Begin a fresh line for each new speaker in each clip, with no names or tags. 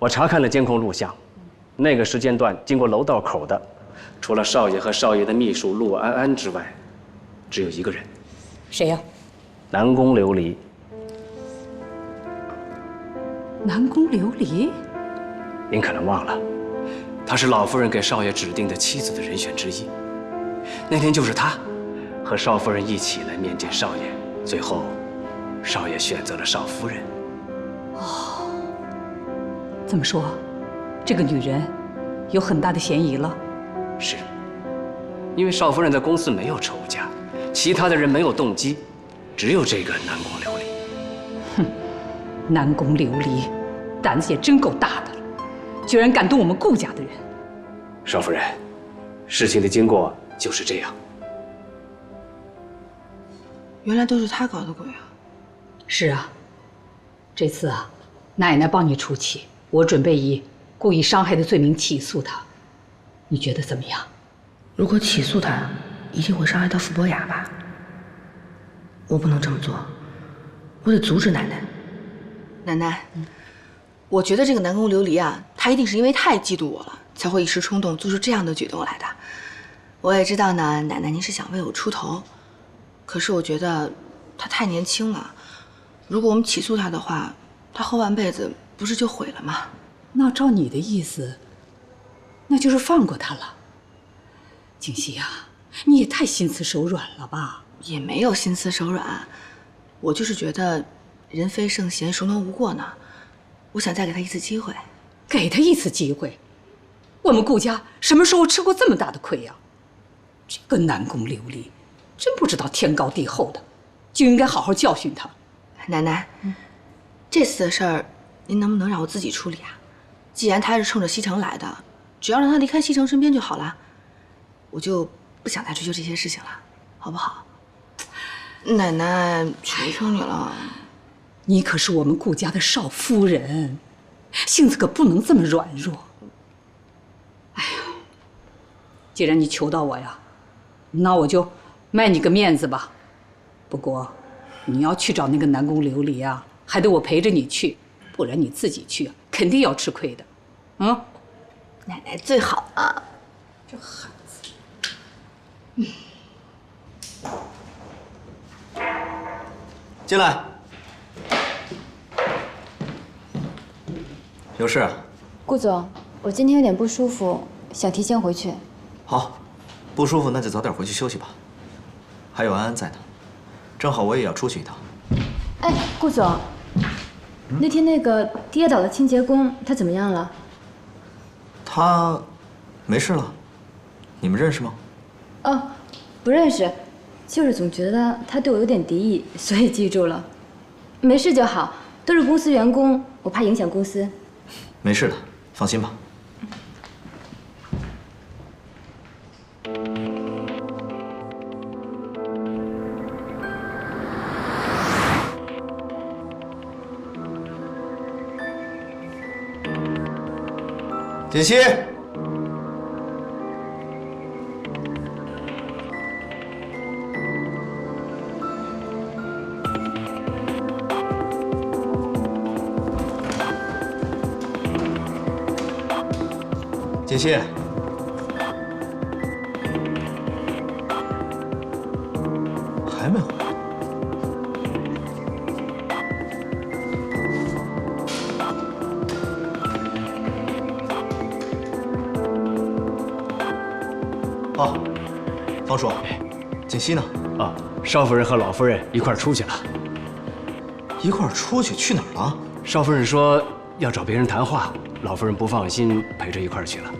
我查看了监控錄像，那個時間段經過樓道口的，除了少爺和少爺的秘書陸安安之外，只有一個人。
誰呀？
南宮琉璃。
南宮琉璃？
您可能忘了，她是老夫人给少爺指定的妻子的人选之一。那天就是她，和少夫人一起来面见少爺，最後，少爺選擇了少夫人。
哦，这么说，这个女人有很大的嫌疑了。
是，因为少夫人在公司没有仇家，其他的人没有动机，只有这个南宫琉璃。
哼，南宫琉璃，膽子也真夠大的了，居然敢動我們顧家的人。
少夫人，事情的經過就是這樣。
原來都是他搞的鬼啊！
是啊，這次啊，奶奶幫你出氣，我準備以故意傷害的罪名起訴他，你覺得怎麼樣？
如果起訴他，一定會傷害到傅博雅吧？我不能這麼做，我得阻止奶奶。
奶奶，我覺得這個南宮琉璃啊，他一定是因為太嫉妒我了，才會一時衝動做出這樣的舉動來的。我也知道呢，奶奶您是想為我出頭，可是我覺得他太年輕了，如果我們起訴他的話，他後半輩子不是就毀了嗎？
那照你的意思，那就是放過他了。景熙呀，你也太心慈手軟了吧？
也沒有心慈手軟，我就是覺得人非聖賢，孰能無過呢？我想再給他一次機會。
給他一次機會？我們顧家什麼時候吃過這麼大的虧呀？這個南宮琉璃，真不知道天高地厚的，就應該好好教訓他。
奶奶，這次的事兒，您能不能讓我自己處理啊？既然他是衝着西城來的，只要讓他離開西城身邊就好了，我就不想再追究這些事情了，好不好？奶奶，求求你了，
你可是我們顧家的少夫人，性子可不能這麼軟弱。哎呀，既然你求到我呀，那我就賣你個面子吧。不過，你要去找那個南宮琉璃啊，還得我陪着你去，不然你自己去啊，肯定要吃虧的。嗯，
奶奶最好了。
這孩子，
進來。有事啊？
顧總，我今天有點不舒服，想提前回去。
好，不舒服那就早點回去休息吧。還有安安在呢，正好我也要出去一趟。
哎，顧總，那天那個跌倒的清潔工他怎麼樣了？
他沒事了。你們認識嗎？
哦，不認識，就是總覺得他對我有點敵意，所以記住了。沒事就好，都是公司員工，我怕影響公司。
沒事的，放心吧。锦溪，锦溪，還沒回來。啊，方叔，锦溪呢？
啊，少夫人和老夫人一塊兒出去了。
一塊兒出去？去哪兒了？
少夫人說要找別人談話，老夫人不放心，陪着一塊兒去了。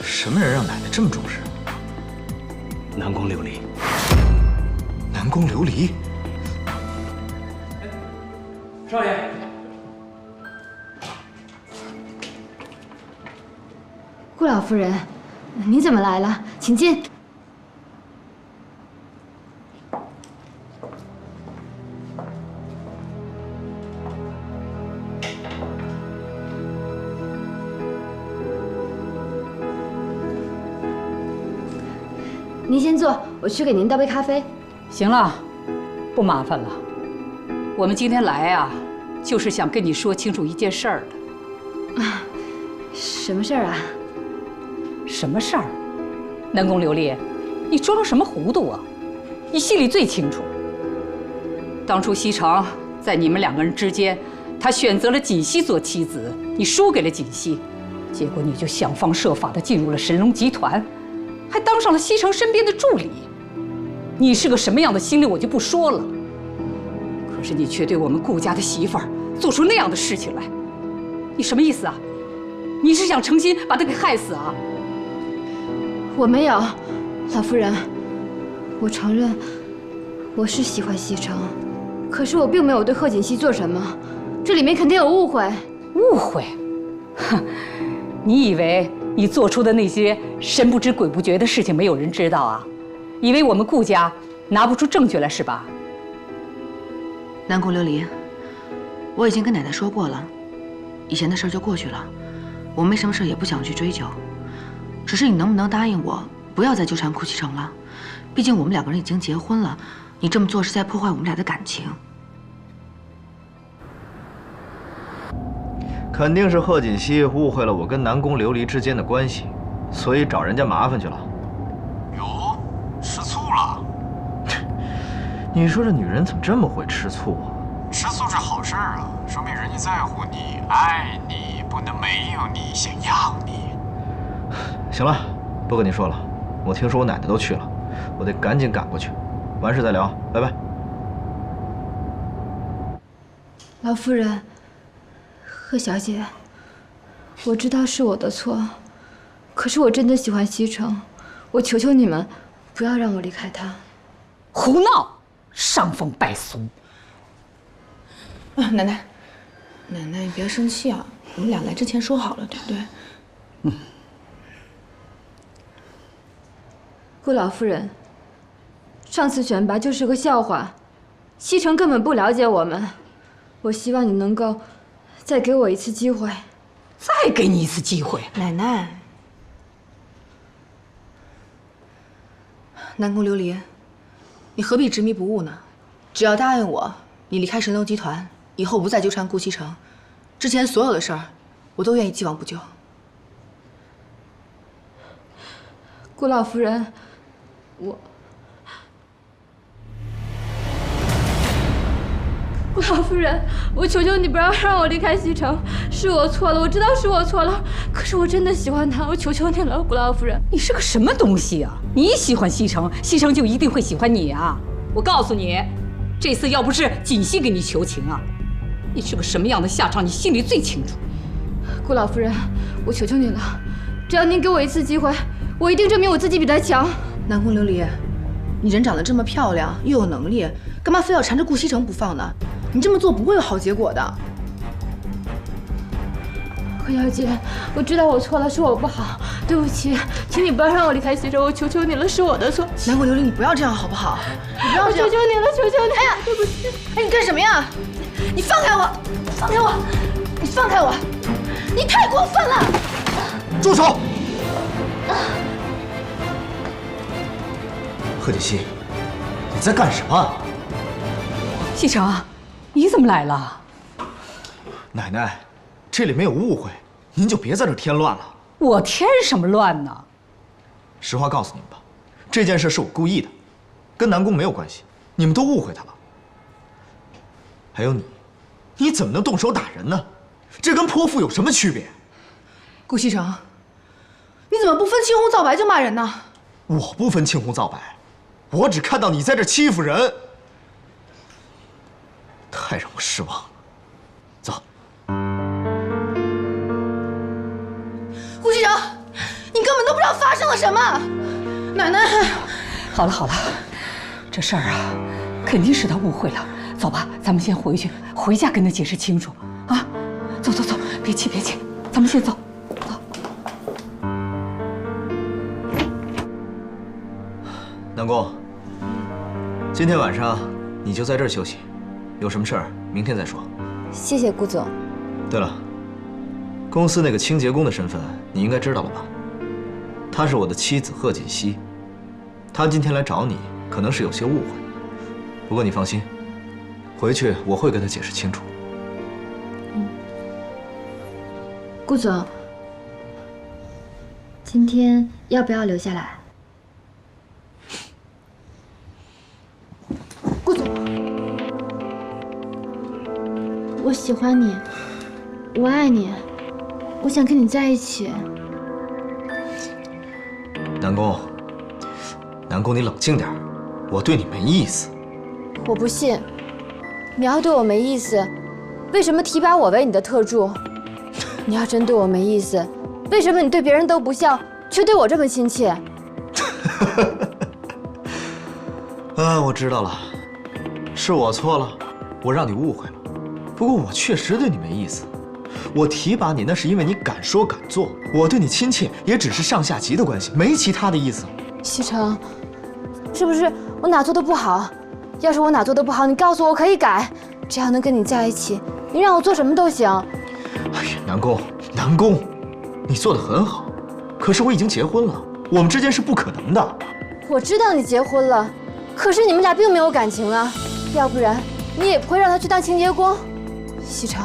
什麼人讓奶奶這麼重視？
南宮琉璃。
南宮琉璃。
少爺。
顧老夫人，你怎麼來了？請進。您先坐，我去給您倒杯咖啡。
行了，不麻煩了。我們今天來啊，就是想跟你说清楚一件事儿的。
什么事儿啊？
什么事儿？南宫琉璃，你装什么糊涂啊？你心里最清楚。当初西城在你们两个人之间，他选择了锦溪做妻子，你输给了锦溪，结果你就想方设法地进入了神龙集团，还当上了西城身邊的助理。你是個什麼樣的心理，我就不說了。可是你卻對我們顧家的媳婦兒做出那樣的事情來，你什麼意思啊？你是想誠心把她給害死啊？
我沒有，老夫人，我承認我是喜歡西城，可是我並沒有對賀錦熙做什麼，這裡面肯定有誤會。
誤會？哼，你以為你做出的那些神不知鬼不覺的事情沒有人知道啊？以為我們顧家拿不出證據來是吧？
南宮琉璃，我已經跟奶奶說過了，以前的事就過去了，我沒什麼事也不想去追究，只是你能不能答應我，不要再糾纏顧西城了？畢竟我們兩個人已經結婚了，你這麼做是在破壞我們倆的感情。
肯定是賀錦熙誤會了我跟南宮琉璃之間的關係，所以找人家麻煩去了。
喲，吃醋了？
你說這女人怎麼這麼會吃醋啊？
吃醋是好事啊，說明人家在乎你，愛你，不能沒有你，想要你。
行了，不跟你說了，我聽說我奶奶都去了，我得趕緊趕過去，完事再聊，拜拜。
老夫人，賀小姐，我知道是我的錯，可是我真的喜歡西城，我求求你們，不要讓我離開他。
胡鬧，傷風敗俗。
啊，奶奶，奶奶你別生氣啊，我們倆來之前說好了，對不對？
嗯。
顧老夫人，上次選拔就是個笑話，西城根本不了解我們，我希望你能夠再給我一次機會。
再給你一次機會，
奶奶。南宮琉璃，你何必執迷不悟呢？只要答應我，你離開神龍集團，以後不再糾纏顧西城，之前所有的事兒，我都願意既往不咎。
顧老夫人，顧老夫人，我求求你不要讓我離開西城，是我錯了，我知道是我錯了，可是我真的喜歡他，我求求你了，顧老夫人。
你是個什麼東西啊？你喜歡西城，西城就一定會喜歡你啊？我告訴你，這次要不是錦溪給你求情啊，你是個什麼樣的下場，你心裡最清楚。
顧老夫人，我求求你了，只要您給我一次機會，我一定證明我自己比他強。
南宮琉璃，你人長得這麼漂亮，又有能力，幹嘛非要纏着顧西城不放呢？你這麼做不會有好結果的。
賀小姐，我知道我錯了，是我不好，對不起，請你不要讓我離開西城，我求求你了，是我的錯。
南宮琉璃，你不要這樣好不好？你不要這樣，
我求求你了，求求你！
哎呀，對不起！哎，你幹什麼呀？你放開我！放開我！你放開我！你太過分了！
住手！賀錦熙，你在幹什麼？
西城，你怎麼來了？
奶奶，這裡沒有誤會，您就別在這添亂了。
我添什麼亂呢？
實話告訴你們吧，這件事是我故意的，跟南宮沒有關係，你們都誤會他了。還有你，你怎麼能動手打人呢？這跟潑婦有什麼區別？
顧西城，你怎麼不分青紅皂白就罵人呢？
我不分青紅皂白，我只看到你在這欺負人，太讓我失望了。走。
顧西城，你根本都不知道發生了什麼。奶奶，
好了好了，這事兒啊，肯定是他誤會了。走吧，咱們先回去，回家跟他解釋清楚啊。走走走，別氣別氣，咱們先走。
南宮，今天晚上你就在這兒休息，有什麼事兒明天再說。
謝謝顧總。
對了，公司那個清潔工的身份你應該知道了吧？她是我的妻子賀錦熙，她今天來找你，可能是有些誤會。不過你放心，回去我會跟她解釋清楚。
顧總，今天要不要留下来？顾总，我喜歡你，我愛你，我想跟你在一起。
南宮，南宮，你冷靜點，我對你沒意思。
我不信，你要對我沒意思，為什麼提拔我為你的特助？你要真對我沒意思，為什麼你對別人都不像，卻對我這麼親切？
啊，我知道了，是我錯了，我讓你誤會了。不過我確實對你沒意思，我提拔你那是因為你敢說敢做，我對你親切也只是上下級的關係，沒其他的意思。
西城，是不是我哪做的不好？要是我哪做的不好，你告訴我，我可以改。只要能跟你在一起，你讓我做什麼都行。
哎呀，南宮，南宮，你做得很好，可是我已經結婚了，我們之間是不可能的。
我知道你結婚了，可是你們倆並沒有感情啊，要不然你也不會讓他去當清潔工。西城，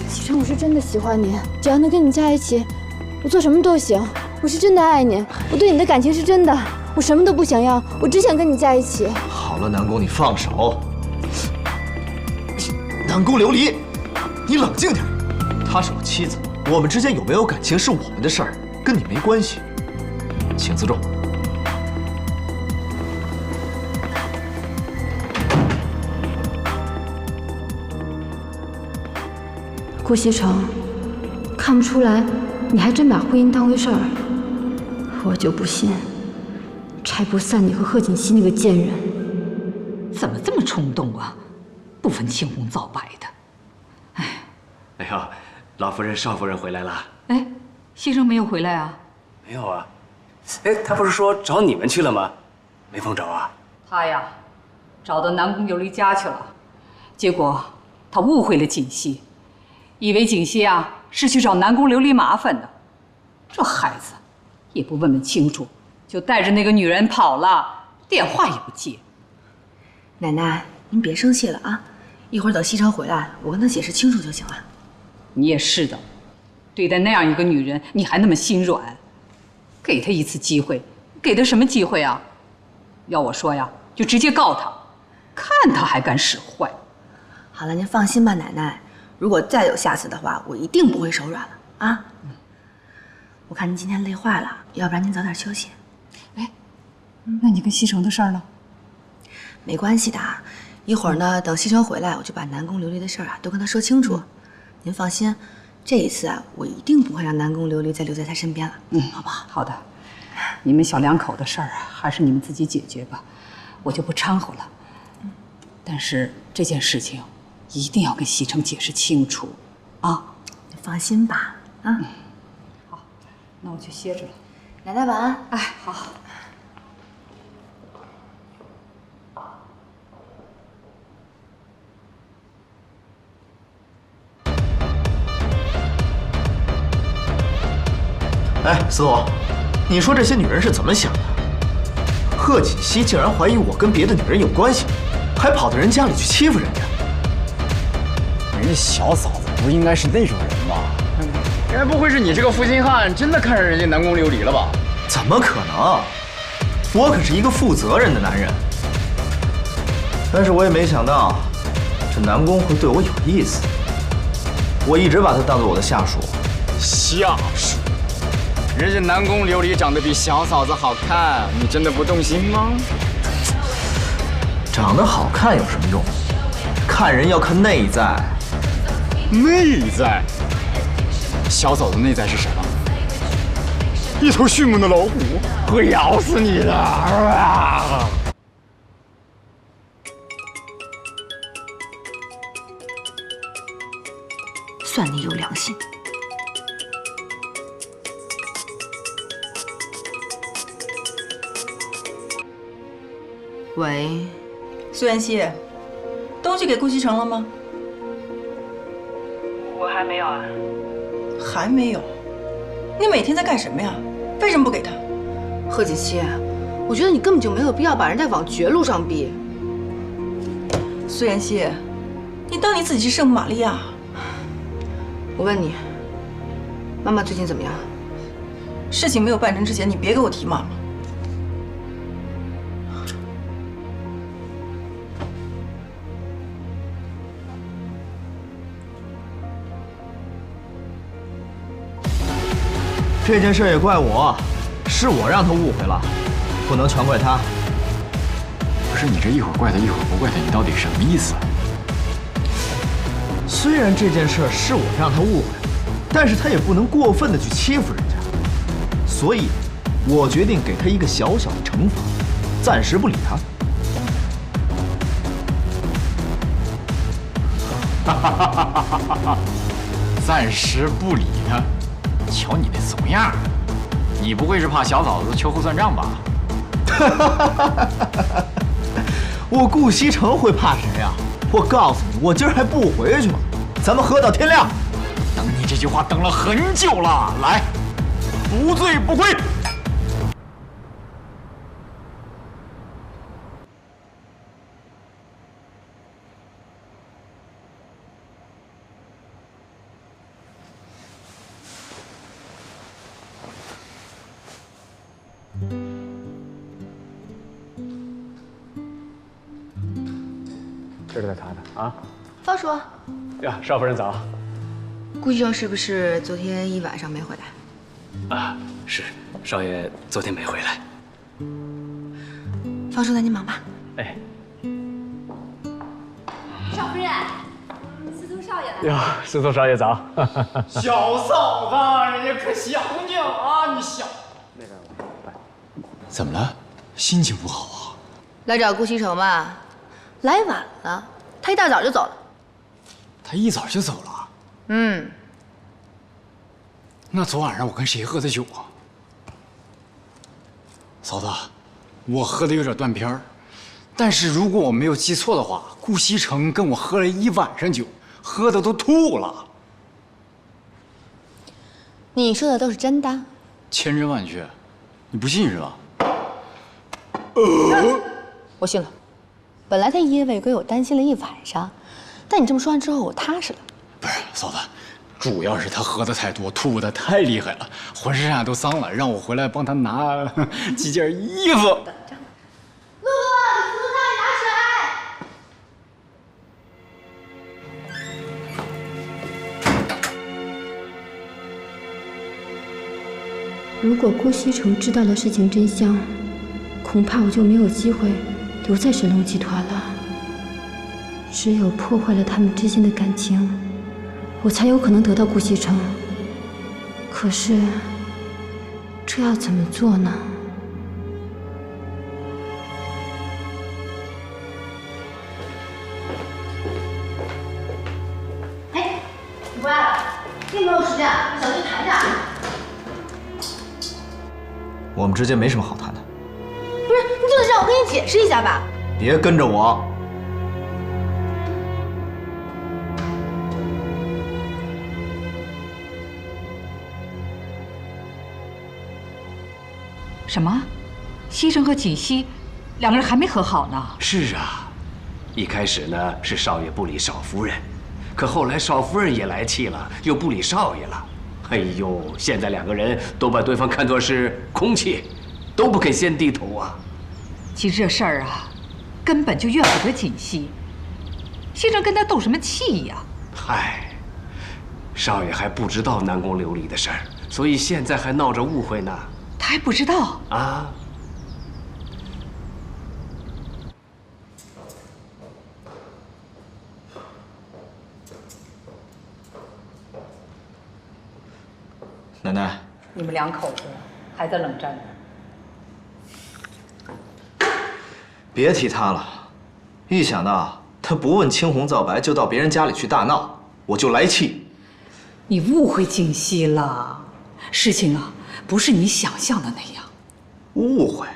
西城，我是真的喜歡你，只要能跟你在一起，我做什麼都行。我是真的愛你，我對你的感情是真的，我什麼都不想要，我只想跟你在一起。
好了，南宮，你放手。南宮琉璃，你冷靜點。她是我妻子，我們之間有沒有感情是我們的事兒，跟你沒關係。請自重。
顧西城，看不出来，你還真把婚姻當回事兒。我就不信，拆不散你和賀锦熙那個賤人。
怎麼這麼衝動啊？不分青紅皂白的。
哎呦，老夫人、少夫人回來了。
哎，西城沒有回來啊？
沒有啊。哎，他不是說找你們去了嗎？沒碰着啊？
他呀，找到南宮琉璃家去了，結果他誤會了錦溪，以為錦溪啊是去找南宮琉璃麻煩的。這孩子也不問問清楚，就帶着那個女人跑了，電話也不接。
奶奶，您別生氣了啊，一會兒等西城回來，我跟他解釋清楚就行了。
你也是的，對待那樣一個女人，你還那麼心軟，給她一次機會，給她什麼機會啊？要我說呀，就直接告她，看她還敢使壞。
好了，您放心吧，奶奶，如果再有下次的話，我一定不會手軟了啊。我看您今天累壞了，要不然您早點休息。
哎，那你跟西城的事儿呢？
没關係的，一會兒呢，等西城回來，我就把南宮琉璃的事兒啊都跟他說清楚。您放心，這一次啊，我一定不會讓南宮琉璃再留在他身邊了。好不好？
好的，你們小兩口的事兒啊，還是你們自己解決吧，我就不掺和了。但是这件事情一定要跟西城解釋清楚，啊！
你放心吧，啊。
好，那我就歇着了。
奶奶晚安。
哎，好。
哎，司徒，你說這些女人是怎麼想的？賀錦熙竟然懷疑我跟別的女人有關係，還跑到人家裡去欺負人家。
人家小嫂子不應該是那種人吧？該不會是你這個負心漢真的看上人家南宮琉璃了吧？
怎麼可能？我可是一個負責任的男人。但是我也沒想到，這南宮會對我有意思。我一直把他當做我的下屬。
下屬？人家南宮琉璃長得比小嫂子好看，你真的不動心嗎？
長得好看有什麼用？看人要看內在。
內在？小嫂子內在是什麼？一頭迅猛的老虎，會咬死你的！
算你有良心。喂，
蘇妍希，東西給顧西城了嗎？
我還沒有啊。
還沒有？你每天在幹什麼呀？為什麼不給他？
賀錦熙，我覺得你根本就沒有必要把人家往絕路上逼。
蘇妍希，你當你自己是聖母瑪利亞？
我問你，媽媽最近怎麼樣？
事情沒有辦成之前，你別給我提媽媽。
这件事也怪我，是我让他誤會了，不能全怪他。
不是你這一會兒怪他，一會兒不怪他，你到底什麼意思？
雖然這件事是我讓他誤會了，但是他也不能過分的去欺負人家，所以，我決定給他一個小小的懲罰，暫時不理他。
暫時不理他。瞧你那怂樣，你不會是怕小嫂子秋後算賬吧？
我顧西城會怕誰呀？我告訴你，我今兒還不回去吗？咱們喝到天亮。
等你這句話等了很久了，來，不醉不歸。
这是在擦的啊。
方叔，
呀，少夫人早。
顾医生是不是昨天一晚上没回来？
啊，是，少爷昨天没回来。
方叔，那您忙吧。
哎。
少夫人，司徒少爷来了。
哟，司徒少爷早。
小嫂子，人家可想你了啊！你想那个，怎么了？心情不好啊？
来找顧西城吧。来晚了，他一大早就走了。
他一早就走了？
嗯。
那昨晚上我跟誰喝的酒啊？嫂子，我喝的有点断片儿，但是如果我没有記錯的話，顧西城跟我喝了一晚上酒，喝的都吐了。
你說的都是真的？
千真萬確，你不信是吧？
我信了。本來他一夜未歸，我擔心了一晚上，但你這麼說完之後，我踏實了。
不是，嫂子，主要是他喝的太多，吐的太厲害了，渾身上下都髒了，讓我回來幫他拿幾件衣服。
露露，給司徒少爺拿水。
如果顧西城知道了事情真相，恐怕我就沒有機會留在神龍集團了。只有破壞了他們之間的感情，我才有可能得到顧西城。可是，這要怎麼做呢？
哎，你回來了，並沒有時間，小心談一下。
我們之間沒什麼好談的。
不是，你就得讓我跟你解釋一下吧。
別跟着我。
什麼？西城和锦溪兩個人還沒和好呢？
是啊，一開始呢是少爺不理少夫人，可後來少夫人也來氣了，又不理少爺了。哎呦，現在兩個人都把對方看作是空氣，都不肯先低頭啊。
其實這事兒啊，根本就怨不得錦溪。西城跟他鬥什麼氣呀？
嗨，少爺還不知道南宮琉璃的事兒，所以現在還鬧着誤會呢。
他還不知道
啊？
奶奶，
你們兩口子還在冷戰呢。
別提他了，一想到他不問青紅皂白就到別人家裡去大鬧，我就來氣。
你誤會錦溪了，事情啊不是你想象的那樣。
誤會？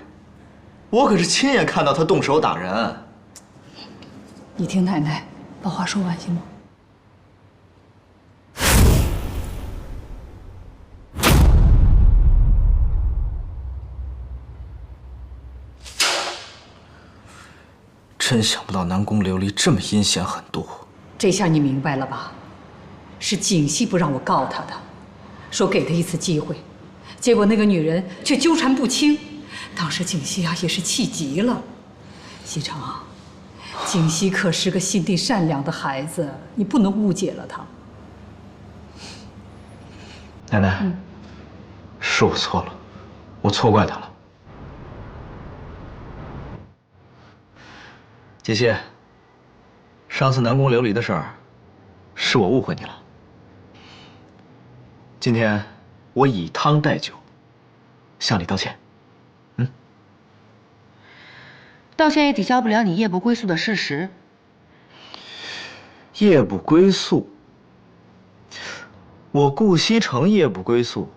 我可是親眼看到他動手打人。
你聽奶奶把話說完行嗎？
真想不到南宮琉璃這麼陰險狠毒。
這下你明白了吧？是錦溪不讓我告他的，說給他一次机会，結果那个女人却糾纏不清。當時景熙啊也是氣急了。西城，景熙可是個心地善良的孩子，你不能誤解了他。
奶奶，是我錯了，我錯怪他了。姐姐，上次南宮琉璃的事兒，是我誤會你了。今天我以湯代酒，向你道歉。
道歉也抵消不了你夜不歸宿的事實。
夜不歸宿，我顧西城夜不歸宿，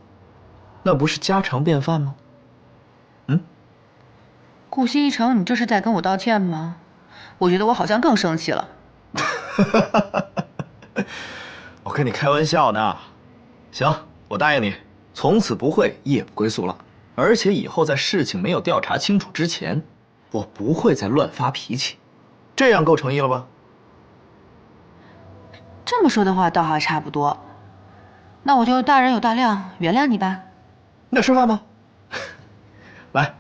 那不是家常便飯嗎？
顧西城，你這是在跟我道歉嗎？我覺得我好像更生氣了。
我跟你開玩笑呢。行，我答應你，從此不會夜不歸宿了。而且以後在事情沒有調查清楚之前，我不會再亂發脾氣，這樣夠誠意了吧？
這麼說的話倒還差不多，那我就大人有大量，原諒你吧。
那吃飯吧。來，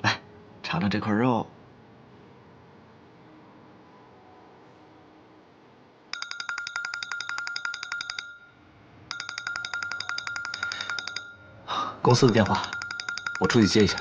來，嘗嘗這塊肉。公司的電話，我出去接一下。